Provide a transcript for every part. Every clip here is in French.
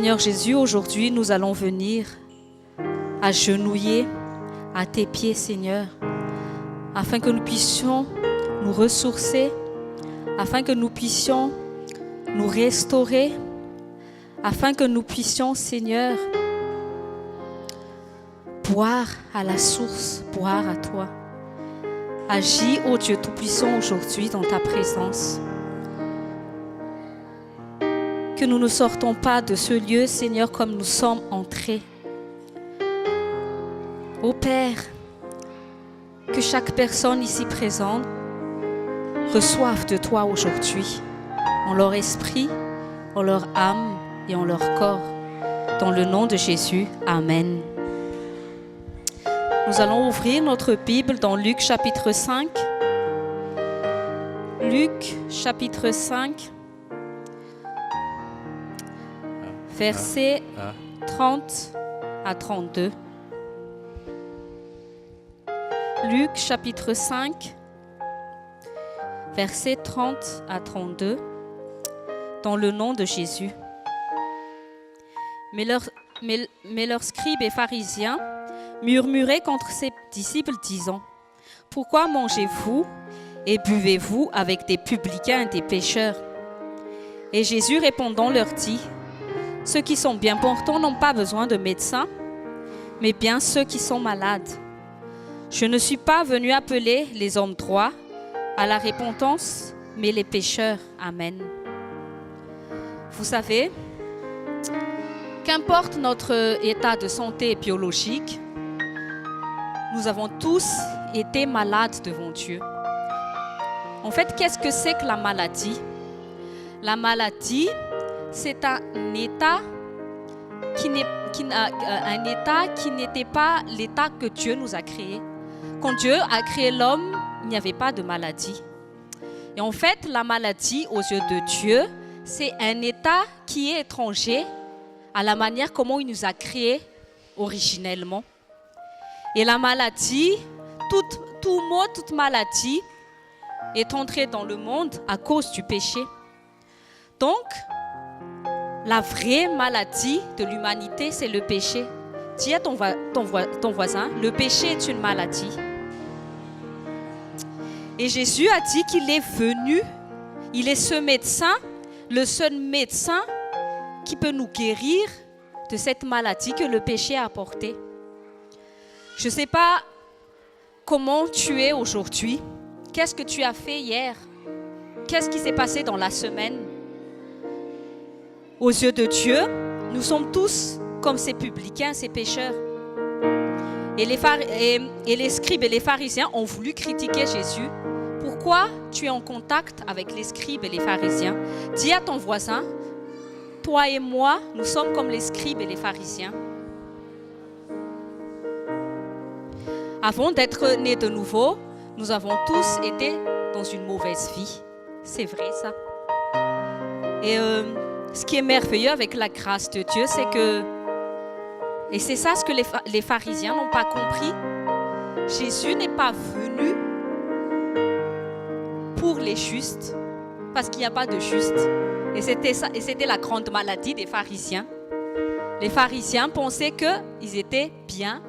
Seigneur Jésus, aujourd'hui, nous allons venir agenouiller à tes pieds, Seigneur, afin que nous puissions nous ressourcer, afin que nous puissions nous restaurer, afin que nous puissions, Seigneur, boire à la source, boire à toi. Agis, ô Dieu Tout-Puissant, aujourd'hui dans ta présence. Que nous ne sortons pas de ce lieu, Seigneur, comme nous sommes entrés. Ô Père, que chaque personne ici présente reçoive de toi aujourd'hui, en leur esprit, en leur âme et en leur corps. Dans le nom de Jésus, Amen. Nous allons ouvrir notre Bible dans Luc chapitre 5. Luc chapitre 5, versets 30 à 32. Luc chapitre 5, versets 30 à 32, dans le nom de Jésus. Mais leurs scribes et pharisiens murmuraient contre ses disciples, disant : Pourquoi mangez-vous et buvez-vous avec des publicains et des pécheurs ? Et Jésus répondant leur dit : Ceux qui sont bien portants n'ont pas besoin de médecins, mais bien ceux qui sont malades. Je ne suis pas venu appeler les hommes droits à la repentance, mais les pécheurs. Amen. Vous savez, qu'importe notre état de santé biologique, nous avons tous été malades devant Dieu. En fait, qu'est-ce que c'est que la maladie ? La maladie, c'est un état qui n'était pas l'état que Dieu nous a créé. Quand Dieu a créé l'homme, il n'y avait pas de maladie. Et en fait, la maladie, aux yeux de Dieu, c'est un état qui est étranger à la manière comment il nous a créés originellement. Et la maladie, tout mot, toute maladie est entrée dans le monde à cause du péché. Donc, la vraie maladie de l'humanité, c'est le péché. Dis à ton voisin, le péché est une maladie. Et Jésus a dit qu'il est venu, il est ce médecin, le seul médecin qui peut nous guérir de cette maladie que le péché a apportée. Je ne sais pas comment tu es aujourd'hui. Qu'est-ce que tu as fait hier ? Qu'est-ce qui s'est passé dans la semaine ? Aux yeux de Dieu, nous sommes tous comme ces publicains, ces pécheurs. Et les scribes et les pharisiens ont voulu critiquer Jésus. Pourquoi tu es en contact avec les scribes et les pharisiens ? Dis à ton voisin, toi et moi, nous sommes comme les scribes et les pharisiens. Avant d'être nés de nouveau, nous avons tous été dans une mauvaise vie. C'est vrai ça. Et ce qui est merveilleux avec la grâce de Dieu, c'est que, et c'est ça ce que les pharisiens n'ont pas compris, Jésus n'est pas venu pour les justes, parce qu'il n'y a pas de justes. Et c'était ça, et c'était la grande maladie des pharisiens. Les pharisiens pensaient qu'ils étaient bien,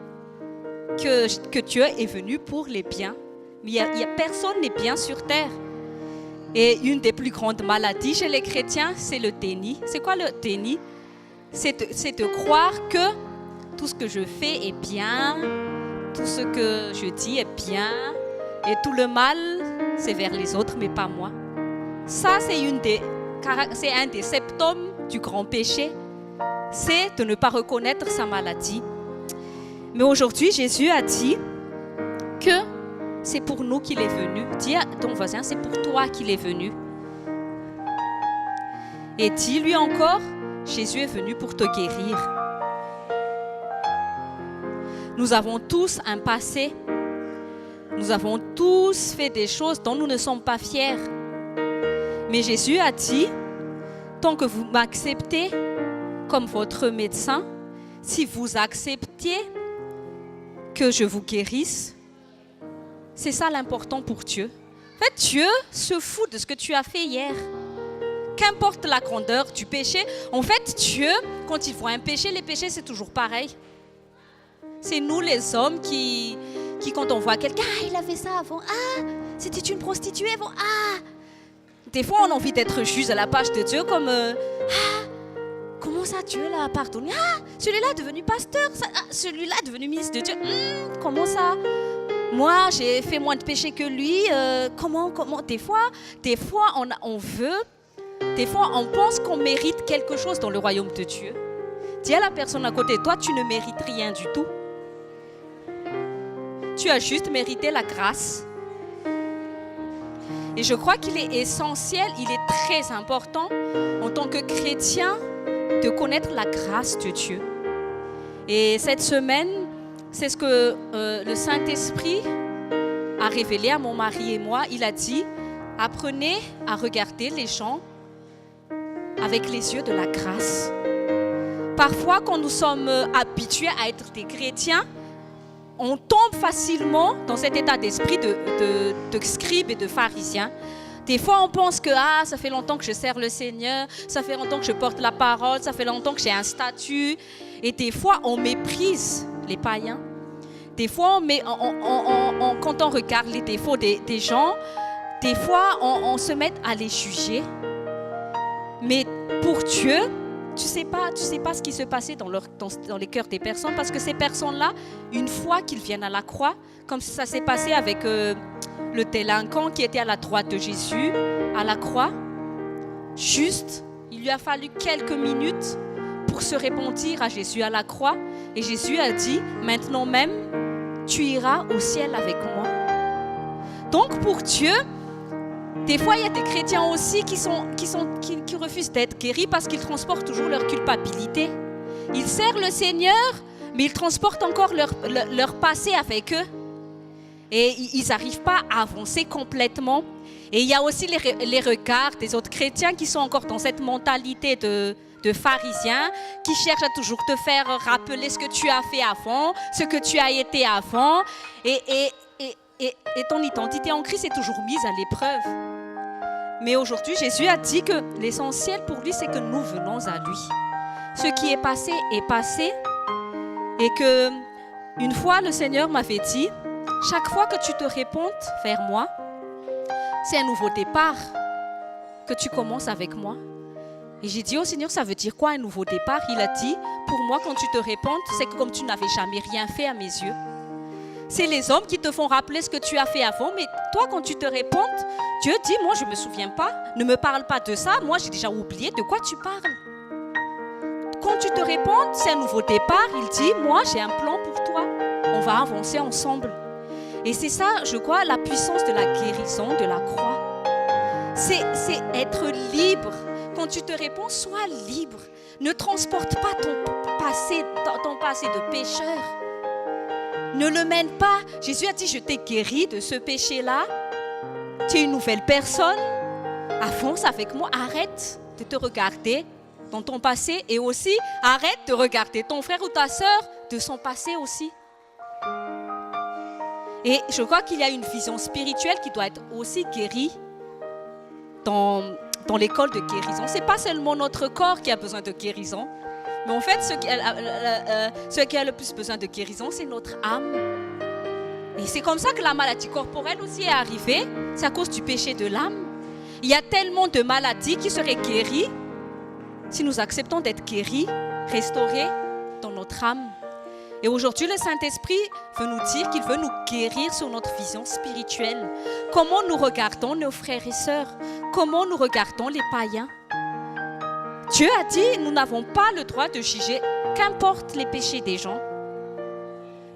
que Dieu est venu pour les biens. Mais personne n'est bien sur terre. Et une des plus grandes maladies chez les chrétiens, c'est le déni. C'est quoi le déni ? C'est de croire que tout ce que je fais est bien, tout ce que je dis est bien, et tout le mal, c'est vers les autres, mais pas moi. Ça, c'est un des symptômes du grand péché. C'est de ne pas reconnaître sa maladie. Mais aujourd'hui, Jésus a dit que c'est pour nous qu'il est venu. Dis à ton voisin, c'est pour toi qu'il est venu. Et dis-lui encore, Jésus est venu pour te guérir. Nous avons tous un passé. Nous avons tous fait des choses dont nous ne sommes pas fiers. Mais Jésus a dit, tant que vous m'acceptez comme votre médecin, si vous acceptiez que je vous guérisse, c'est ça l'important pour Dieu. En fait, Dieu se fout de ce que tu as fait hier. qu'importe la grandeur du péché, en fait, Dieu, quand il voit un péché, les péchés, c'est toujours pareil. C'est nous, les hommes, qui quand on voit quelqu'un, il avait ça avant, c'était une prostituée avant, Des fois, on a envie d'être juste à la page de Dieu, comme, comment ça, Dieu l'a pardonné? Celui-là est devenu pasteur, celui-là est devenu ministre de Dieu. Comment ça? Moi, j'ai fait moins de péchés que lui. Comment? Des fois, on veut, des fois, on pense qu'on mérite quelque chose dans le royaume de Dieu. Dis à la personne à côté de toi, tu ne mérites rien du tout. Tu as juste mérité la grâce. Et je crois qu'il est essentiel, il est très important en tant que chrétien de connaître la grâce de Dieu. Et cette semaine, c'est ce que le Saint-Esprit a révélé à mon mari et moi. Il a dit, apprenez à regarder les gens avec les yeux de la grâce. Parfois, quand nous sommes habitués à être des chrétiens, on tombe facilement dans cet état d'esprit de scribe et de pharisien. Des fois, on pense que ça fait longtemps que je sers le Seigneur, ça fait longtemps que je porte la parole, ça fait longtemps que j'ai un statut. Et des fois, on méprise les païens. Des fois, quand on regarde les défauts des gens, des fois, on se met à les juger. Mais pour Dieu, tu sais pas ce qui se passait dans les cœurs des personnes, parce que ces personnes-là, une fois qu'ils viennent à la croix, comme ça s'est passé avec le délinquant qui était à la droite de Jésus, à la croix, juste, il lui a fallu quelques minutes pour se repentir à Jésus à la croix, et Jésus a dit, maintenant même, tu iras au ciel avec moi. Donc pour Dieu, des fois, il y a des chrétiens aussi qui refusent d'être guéris parce qu'ils transportent toujours leur culpabilité. Ils servent le Seigneur, mais ils transportent encore leur passé avec eux. Et ils n'arrivent pas à avancer complètement. Et il y a aussi les regards des autres chrétiens qui sont encore dans cette mentalité de pharisiens, qui cherchent à toujours te faire rappeler ce que tu as fait avant, ce que tu as été avant. Et ton identité en Christ est toujours mise à l'épreuve. Mais aujourd'hui, Jésus a dit que l'essentiel pour lui, c'est que nous venons à lui. Ce qui est passé, et que une fois, le Seigneur m'avait dit, chaque fois que tu te repentes vers moi, c'est un nouveau départ que tu commences avec moi. Et j'ai dit au Seigneur, ça veut dire quoi un nouveau départ? Il a dit, pour moi, quand tu te repentes, c'est comme tu n'avais jamais rien fait à mes yeux. C'est les hommes qui te font rappeler ce que tu as fait avant, mais toi, quand tu te repentes, Dieu dit, moi, je ne me souviens pas, ne me parle pas de ça, moi, j'ai déjà oublié de quoi tu parles. Quand tu te repentes, c'est un nouveau départ, il dit, moi, j'ai un plan pour toi, on va avancer ensemble. Et c'est ça, je crois, la puissance de la guérison, de la croix. C'est être libre. Quand tu te repens, sois libre. Ne transporte pas ton passé de pécheur. Ne le mène pas. Jésus a dit, je t'ai guéri de ce péché-là. Tu es une nouvelle personne. Avance avec moi. Arrête de te regarder dans ton passé et aussi arrête de regarder ton frère ou ta sœur de son passé aussi. Et je crois qu'il y a une vision spirituelle qui doit être aussi guérie dans l'école de guérison. Ce n'est pas seulement notre corps qui a besoin de guérison. Mais en fait, ce qui a le plus besoin de guérison, c'est notre âme. Et c'est comme ça que la maladie corporelle aussi est arrivée. C'est à cause du péché de l'âme. Il y a tellement de maladies qui seraient guéries si nous acceptons d'être guéris, restaurés dans notre âme. Et aujourd'hui, le Saint-Esprit veut nous dire qu'il veut nous guérir sur notre vision spirituelle. Comment nous regardons nos frères et sœurs? Comment nous regardons les païens? Dieu a dit, nous n'avons pas le droit de juger, qu'importe les péchés des gens.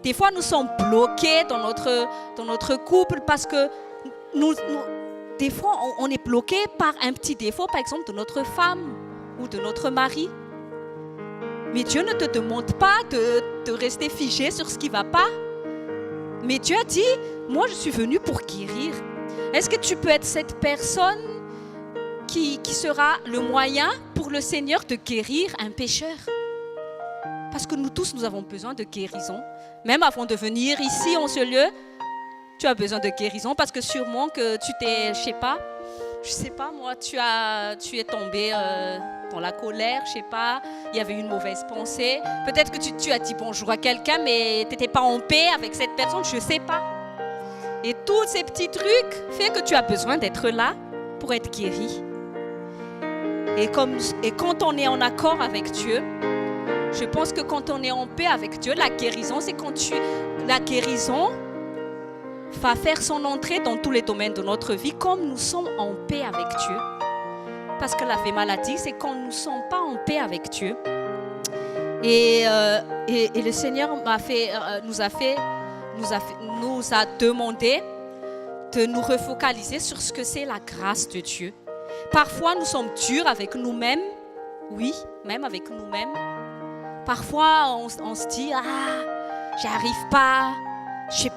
Des fois, nous sommes bloqués dans notre couple parce que des fois, on est bloqué par un petit défaut, par exemple, de notre femme ou de notre mari. Mais Dieu ne te demande pas de rester figé sur ce qui ne va pas. Mais Dieu a dit, moi, je suis venu pour guérir. Est-ce que tu peux être cette personne qui sera le moyen pour le Seigneur de guérir un pécheur? Parce que nous tous, nous avons besoin de guérison. Même avant de venir ici, en ce lieu, tu as besoin de guérison parce que sûrement que tu t'es, je sais pas, je sais pas moi, tu es tombé dans la colère, je sais pas, il y avait une mauvaise pensée. Peut-être que tu as dit bonjour à quelqu'un, mais tu n'étais pas en paix avec cette personne, je sais pas. Et tous ces petits trucs font que tu as besoin d'être là pour être guéri. Et quand on est en accord avec Dieu, je pense que quand on est en paix avec Dieu, la guérison, c'est la guérison va faire son entrée dans tous les domaines de notre vie, comme nous sommes en paix avec Dieu. Parce que la maladie, c'est quand nous ne sommes pas en paix avec Dieu. Et le Seigneur nous a demandé de nous refocaliser sur ce que c'est la grâce de Dieu. Parfois, nous sommes durs avec nous-mêmes. Oui, même avec nous-mêmes. Parfois, on se dit, j'y arrive pas. Je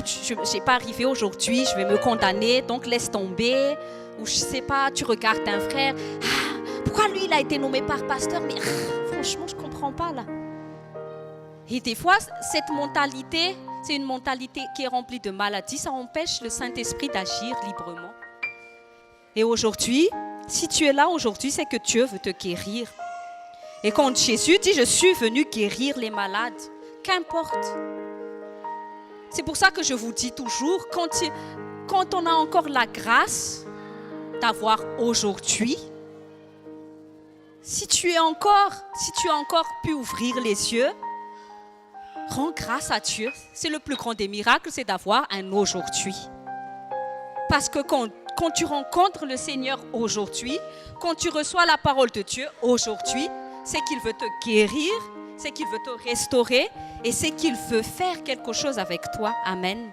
n'ai pas arrivé aujourd'hui, je vais me condamner, donc laisse tomber. Ou je ne sais pas, tu regardes un frère, pourquoi lui il a été nommé par pasteur, mais franchement je ne comprends pas là. Et des fois, cette mentalité, c'est une mentalité qui est remplie de maladies, ça empêche le Saint-Esprit d'agir librement. Et aujourd'hui, si tu es là aujourd'hui, c'est que Dieu veut te guérir. Et quand Jésus dit, je suis venu guérir les malades, qu'importe. C'est pour ça que je vous dis toujours, quand on a encore la grâce d'avoir aujourd'hui, si tu as encore pu ouvrir les yeux, rends grâce à Dieu. C'est le plus grand des miracles, c'est d'avoir un aujourd'hui. Parce que quand tu rencontres le Seigneur aujourd'hui, quand tu reçois la parole de Dieu aujourd'hui, c'est qu'il veut te guérir, c'est qu'il veut te restaurer et c'est qu'il veut faire quelque chose avec toi. Amen.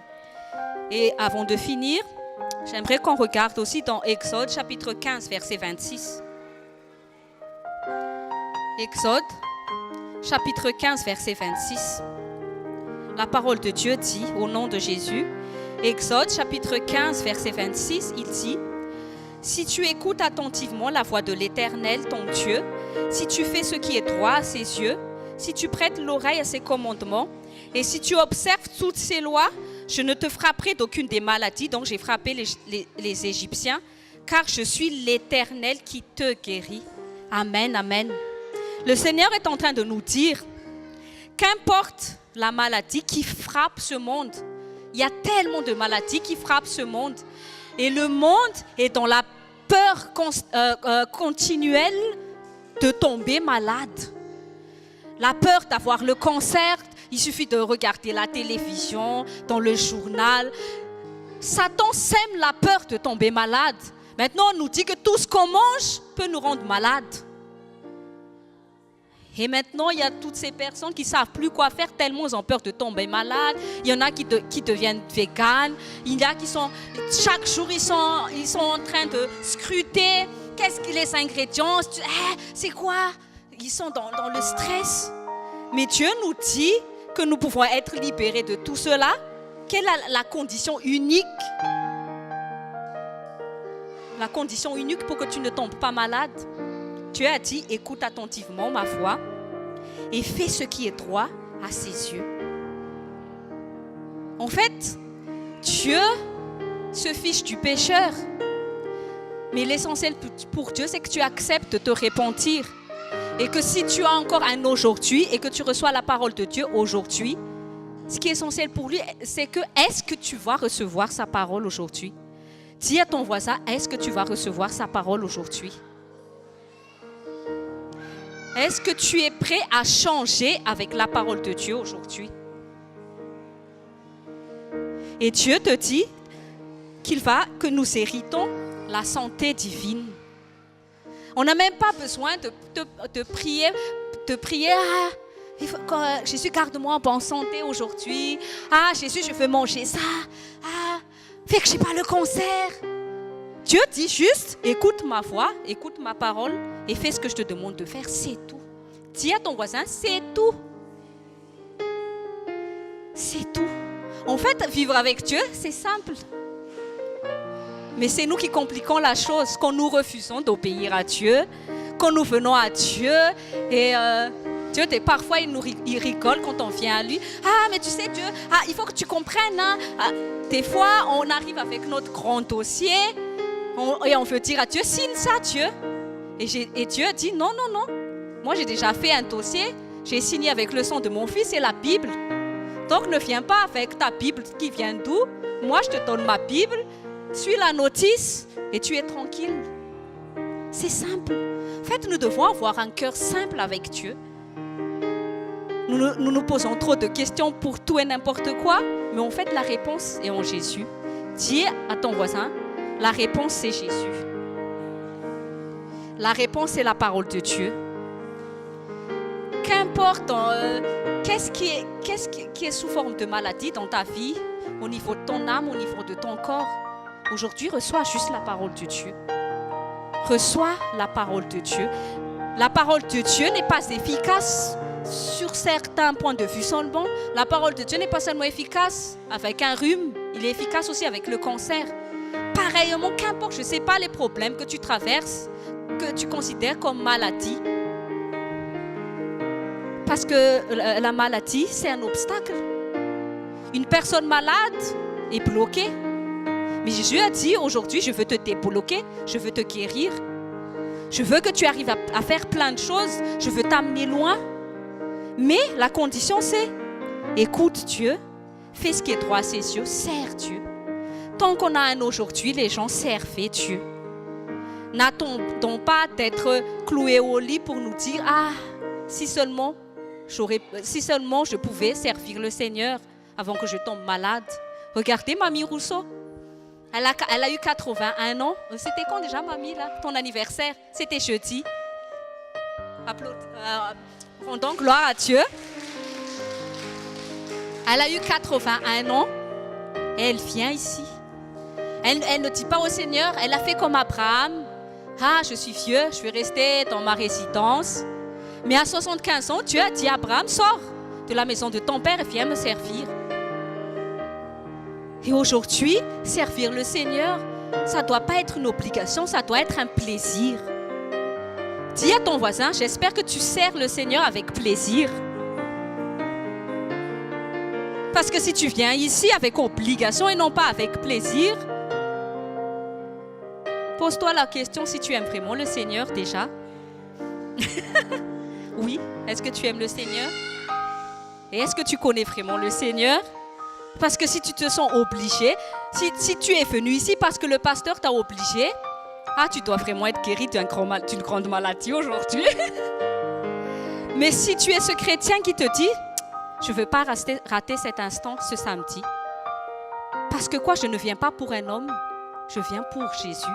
Et avant de finir, j'aimerais qu'on regarde aussi dans Exode chapitre 15, verset 26. Exode chapitre 15, verset 26. La parole de Dieu dit, au nom de Jésus, Exode chapitre 15, verset 26, il dit, « Si tu écoutes attentivement la voix de l'Éternel, ton Dieu, si tu fais ce qui est droit à ses yeux, si tu prêtes l'oreille à ses commandements, et si tu observes toutes ses lois, je ne te frapperai d'aucune des maladies dont j'ai frappé les Égyptiens, car je suis l'Éternel qui te guérit. » Amen, amen. Le Seigneur est en train de nous dire, qu'importe la maladie qui frappe ce monde, il y a tellement de maladies qui frappent ce monde, et le monde est dans la peur continuelle de tomber malade. La peur d'avoir le cancer, il suffit de regarder la télévision, dans le journal. Satan sème la peur de tomber malade. Maintenant, on nous dit que tout ce qu'on mange peut nous rendre malades. Et maintenant, il y a toutes ces personnes qui ne savent plus quoi faire tellement ils ont peur de tomber malades. Il y en a qui deviennent véganes. Il y a qui sont, chaque jour, ils sont en train de scruter. Qu'est-ce que les ingrédients? C'est quoi? Ils sont dans le stress. Mais Dieu nous dit que nous pouvons être libérés de tout cela. Quelle est la condition unique? La condition unique pour que tu ne tombes pas malade. Dieu a dit, écoute attentivement ma voix et fais ce qui est droit à ses yeux. En fait, Dieu se fiche du pécheur. Mais l'essentiel pour Dieu, c'est que tu acceptes de te repentir. Et que si tu as encore un aujourd'hui et que tu reçois la parole de Dieu aujourd'hui, ce qui est essentiel pour lui, c'est que est-ce que tu vas recevoir sa parole aujourd'hui? Dis à ton voisin, est-ce que tu vas recevoir sa parole aujourd'hui? Est-ce que tu es prêt à changer avec la parole de Dieu aujourd'hui? Et Dieu te dit que nous héritons la santé divine. On n'a même pas besoin de prier. Jésus, garde-moi en bonne santé aujourd'hui. Jésus, je veux manger ça. Fais que je n'ai pas le cancer. Dieu dit juste, écoute ma voix, écoute ma parole et fais ce que je te demande de faire, c'est tout. Dis à ton voisin, c'est tout. C'est tout. En fait, vivre avec Dieu, c'est simple. Mais c'est nous qui compliquons la chose, quand nous refusons d'obéir à Dieu, quand nous venons à Dieu et Dieu, parfois, il rigole quand on vient à lui. Mais tu sais, Dieu, il faut que tu comprennes. Des fois, on arrive avec notre grand dossier Et on veut dire à Dieu, signe ça, Dieu. Et Dieu dit, non. Moi, j'ai déjà fait un dossier. J'ai signé avec le sang de mon fils et la Bible. Donc, ne viens pas avec ta Bible qui vient d'où. Moi, je te donne ma Bible. Suis la notice et tu es tranquille. C'est simple. En fait, nous devons avoir un cœur simple avec Dieu. Nous nous posons trop de questions pour tout et n'importe quoi, mais en fait, la réponse est en Jésus. Dis à ton voisin, la réponse, c'est Jésus. La réponse, c'est la parole de Dieu. Qu'importe qu'est-ce qui est sous forme de maladie dans ta vie, au niveau de ton âme, au niveau de ton corps, aujourd'hui, reçois juste la parole de Dieu. Reçois la parole de Dieu. La parole de Dieu n'est pas efficace sur certains points de vue seulement. La parole de Dieu n'est pas seulement efficace avec un rhume, il est efficace aussi avec le cancer. Pareillement, qu'importe, je ne sais pas les problèmes que tu traverses, que tu considères comme maladie. Parce que la maladie, c'est un obstacle. Une personne malade est bloquée. Mais Jésus a dit, aujourd'hui, je veux te débloquer, je veux te guérir. Je veux que tu arrives à faire plein de choses, je veux t'amener loin. Mais la condition, c'est, écoute Dieu, fais ce qui est droit à ses yeux, sers Dieu. Tant qu'on a un aujourd'hui, les gens servent Dieu. N'attendons pas d'être cloués au lit pour nous dire, si seulement je pouvais servir le Seigneur avant que je tombe malade. Regardez Mamie Rousseau. Elle a eu 81 ans. C'était quand déjà, Mamie, là, ton anniversaire? C'était jeudi. Rendons gloire à Dieu. Elle a eu 81 ans et elle vient ici. Elle ne dit pas au Seigneur, elle a fait comme Abraham. Je suis vieux, je vais rester dans ma résidence. Mais à 75 ans, Dieu a dit à Abraham, sors de la maison de ton père et viens me servir. Et aujourd'hui, servir le Seigneur, ça ne doit pas être une obligation, ça doit être un plaisir. Dis à ton voisin, j'espère que tu sers le Seigneur avec plaisir. Parce que si tu viens ici avec obligation et non pas avec plaisir, pose-toi la question si tu aimes vraiment le Seigneur déjà. Oui, est-ce que tu aimes le Seigneur? Et est-ce que tu connais vraiment le Seigneur? Parce que si tu te sens obligé, si tu es venu ici parce que le pasteur t'a obligé, tu dois vraiment être guéri d'une grande maladie aujourd'hui. Mais si tu es ce chrétien qui te dit, je ne veux pas rater cet instant ce samedi. Parce que je ne viens pas pour un homme, je viens pour Jésus.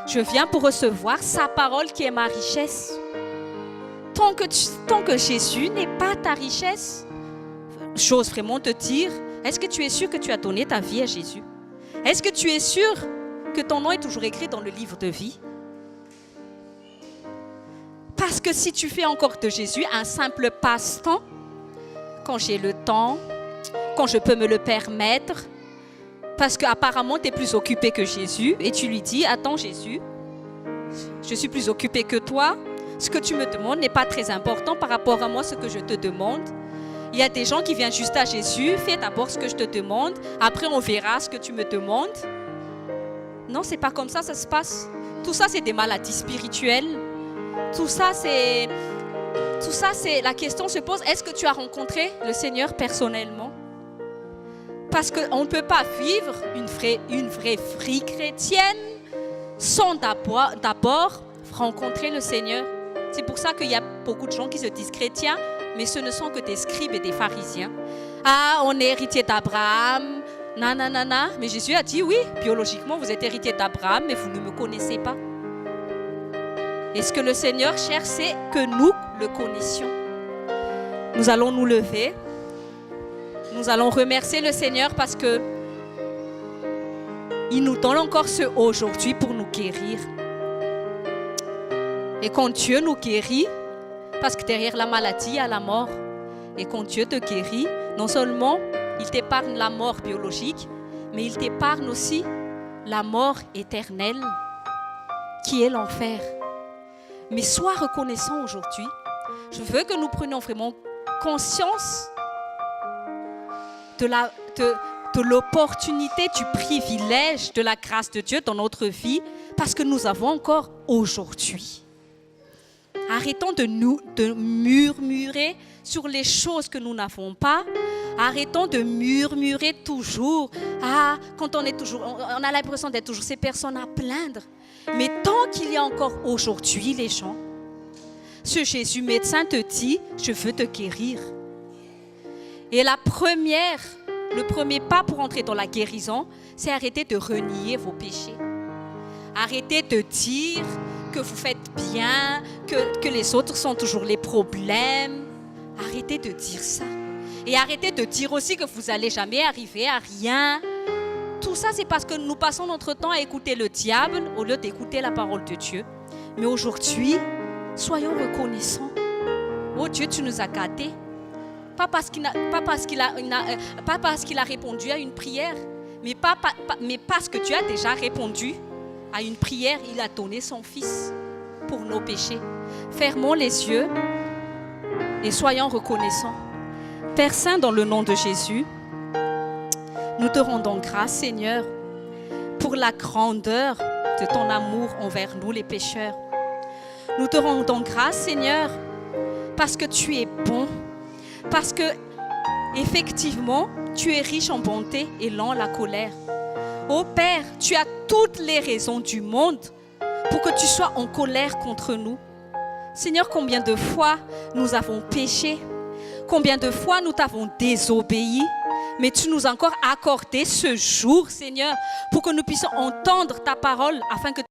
Je viens pour recevoir sa parole qui est ma richesse. Tant que Jésus n'est pas ta richesse, j'ose vraiment te dire, est-ce que tu es sûr que tu as donné ta vie à Jésus? Est-ce que tu es sûr que ton nom est toujours écrit dans le livre de vie? Parce que si tu fais encore de Jésus un simple passe-temps, quand j'ai le temps, quand je peux me le permettre, parce qu'apparemment tu es plus occupé que Jésus, et tu lui dis, attends Jésus, je suis plus occupé que toi, ce que tu me demandes n'est pas très important par rapport à moi, ce que je te demande. Il y a des gens qui viennent juste à Jésus, fais d'abord ce que je te demande, après on verra ce que tu me demandes. Non, c'est pas comme ça se passe. Tout ça, c'est des maladies spirituelles. Tout ça, c'est la question se pose, est-ce que tu as rencontré le Seigneur personnellement? Parce qu'on ne peut pas vivre une vraie vie chrétienne sans d'abord rencontrer le Seigneur. C'est pour ça qu'il y a beaucoup de gens qui se disent chrétiens, mais ce ne sont que des scribes et des pharisiens. On est héritier d'Abraham, nanana. Mais Jésus a dit, oui, biologiquement, vous êtes héritier d'Abraham, mais vous ne me connaissez pas. Et ce que le Seigneur cherche, c'est que nous le connaissions. Nous allons nous lever. Nous allons remercier le Seigneur parce que il nous donne encore ce aujourd'hui pour nous guérir. Et quand Dieu nous guérit, parce que derrière la maladie, il y a la mort. Et quand Dieu te guérit, non seulement il t'épargne la mort biologique, mais il t'épargne aussi la mort éternelle, qui est l'enfer. Mais sois reconnaissant aujourd'hui. Je veux que nous prenions vraiment conscience de l'opportunité, du privilège de la grâce de Dieu dans notre vie parce que nous avons encore aujourd'hui. Arrêtons de murmurer sur les choses que nous n'avons pas. Arrêtons de murmurer toujours. Quand on a l'impression d'être toujours ces personnes à plaindre. Mais tant qu'il y a encore aujourd'hui les gens, ce Jésus médecin te dit, je veux te guérir. Et le premier pas pour entrer dans la guérison, c'est arrêter de renier vos péchés. Arrêtez de dire que vous faites bien, que les autres sont toujours les problèmes. Arrêtez de dire ça. Et arrêtez de dire aussi que vous n'allez jamais arriver à rien. Tout ça, c'est parce que nous passons notre temps à écouter le diable au lieu d'écouter la parole de Dieu. Mais aujourd'hui, soyons reconnaissants. Oh Dieu, tu nous as gâtés. Pas parce qu'il a répondu à une prière, mais parce que Dieu a déjà répondu à une prière, il a donné son Fils pour nos péchés. Fermons les yeux et soyons reconnaissants. Père Saint, dans le nom de Jésus, nous te rendons grâce, Seigneur, pour la grandeur de ton amour envers nous, les pécheurs. Nous te rendons grâce, Seigneur, parce que tu es bon, parce que, effectivement, tu es riche en bonté et lent à la colère. Ô Père, tu as toutes les raisons du monde pour que tu sois en colère contre nous. Seigneur, combien de fois nous avons péché, combien de fois nous t'avons désobéi, mais tu nous as encore accordé ce jour, Seigneur, pour que nous puissions entendre ta parole afin que